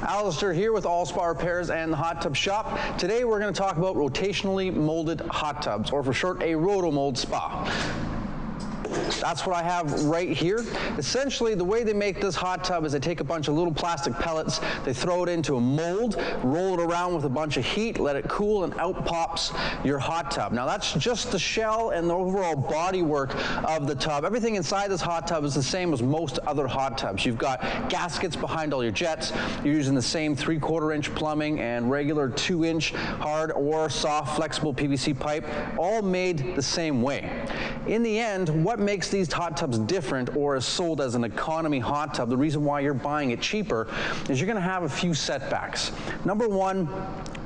Alistair here with All Spa Repairs and the Hot Tub Shop. Today we're going to talk about rotationally molded hot tubs, or for short, a Roto Mold spa. That's what I have right here. Essentially, the way they make this hot tub is they take a bunch of little plastic pellets, they throw it into a mold, roll it around with a bunch of heat, let it cool, and out pops your hot tub. Now that's just the shell and the overall body work of the tub. Everything inside this hot tub is the same as most other hot tubs. You've got gaskets behind all your jets. You're using the same 3/4 inch plumbing and regular 2-inch hard or soft flexible PVC pipe, all made the same way. In the end, what makes these hot tubs different or is sold as an economy hot tub, the reason why you're buying it cheaper, is you're going to have a few setbacks. Number one,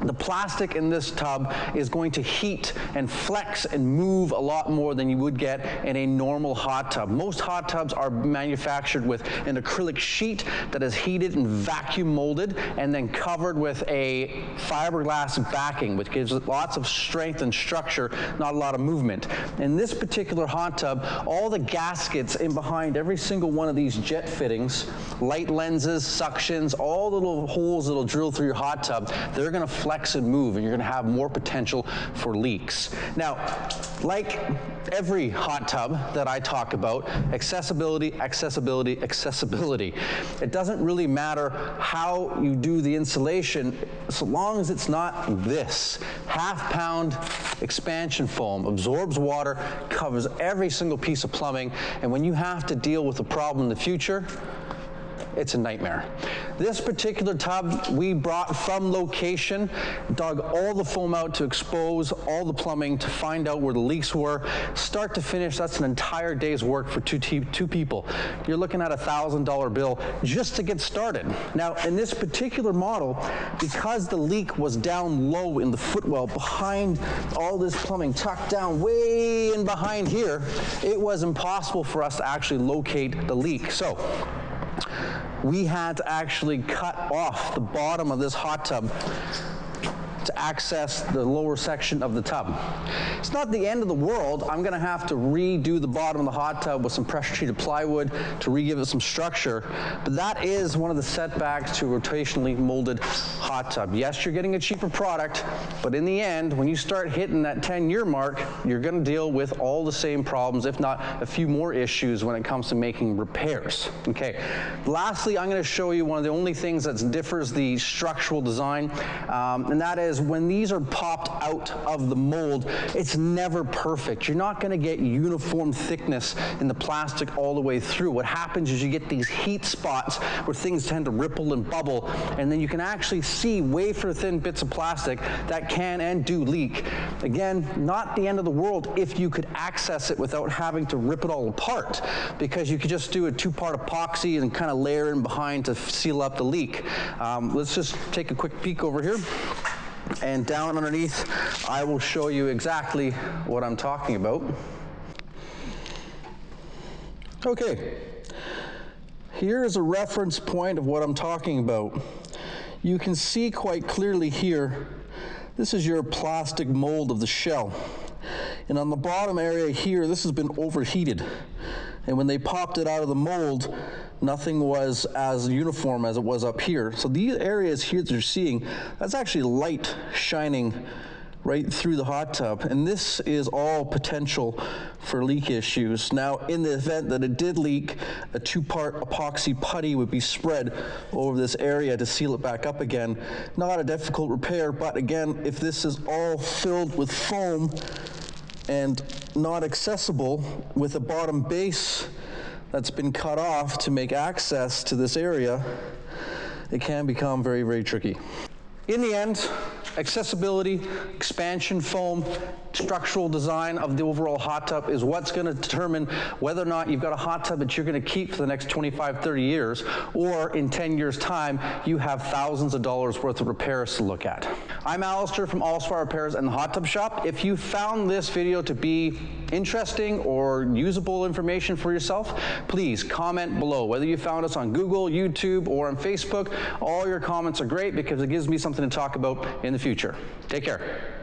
the plastic in this tub is going to heat and flex and move a lot more than you would get in a normal hot tub. Most hot tubs are manufactured with an acrylic sheet that is heated and vacuum molded and then covered with a fiberglass backing, which gives it lots of strength and structure, not a lot of movement. In this particular hot tub, all the gaskets in behind every single one of these jet fittings, light lenses, suctions, all the little holes that'll drill through your hot tub, they're going to flex and move, and you're going to have more potential for leaks. Now, like every hot tub that I talk about, accessibility, accessibility, accessibility. It doesn't really matter how you do the insulation, so long as it's not this. Half-pound expansion foam absorbs water, covers every single piece of plumbing, and when you have to deal with a problem in the future, it's a nightmare. This particular tub we brought from location, dug all the foam out to expose all the plumbing to find out where the leaks were. Start to finish, that's an entire day's work for two people. You're looking at a $1,000 bill just to get started. Now, in this particular model, because the leak was down low in the footwell behind all this plumbing, tucked down way in behind here, it was impossible for us to actually locate the leak. So, we had to actually cut off the bottom of this hot tub to access the lower section of the tub. It's not the end of the world. I'm gonna have to redo the bottom of the hot tub with some pressure treated plywood to re-give it some structure, but that is one of the setbacks to a rotationally molded hot tub. Yes, you're getting a cheaper product, but in the end, when you start hitting that 10-year mark, you're gonna deal with all the same problems, if not a few more issues when it comes to making repairs. Okay, lastly, I'm gonna show you one of the only things that differs the structural design, and that is when these are popped out of the mold, it's never perfect. You're not going to get uniform thickness in the plastic all the way through. What happens is you get these heat spots where things tend to ripple and bubble, and then you can actually see wafer thin bits of plastic that can and do leak. Again, not the end of the world if you could access it without having to rip it all apart, because you could just do a 2-part epoxy and kind of layer in behind to seal up the leak. Let's just take a quick peek over here. And down underneath, I will show you exactly what I'm talking about. Okay, here's a reference point of what I'm talking about. You can see quite clearly here, this is your plastic mold of the shell. And on the bottom area here, this has been overheated. And when they popped it out of the mold, nothing was as uniform as it was up here. So these areas here that you're seeing, that's actually light shining right through the hot tub. And this is all potential for leak issues. Now, in the event that it did leak, a 2-part epoxy putty would be spread over this area to seal it back up again. Not a difficult repair, but again, if this is all filled with foam and not accessible with a bottom base that's been cut off to make access to this area, it can become very, very tricky. In the end, accessibility, expansion foam, structural design of the overall hot tub is what's going to determine whether or not you've got a hot tub that you're going to keep for the next 25, 30 years, or in 10 years' time, you have thousands of dollars worth of repairs to look at. I'm Alistair from All Spa Repairs and the Hot Tub Shop. If you found this video to be interesting or usable information for yourself, please comment below. Whether you found us on Google, YouTube, or on Facebook, all your comments are great because it gives me something to talk about in the future. Take care.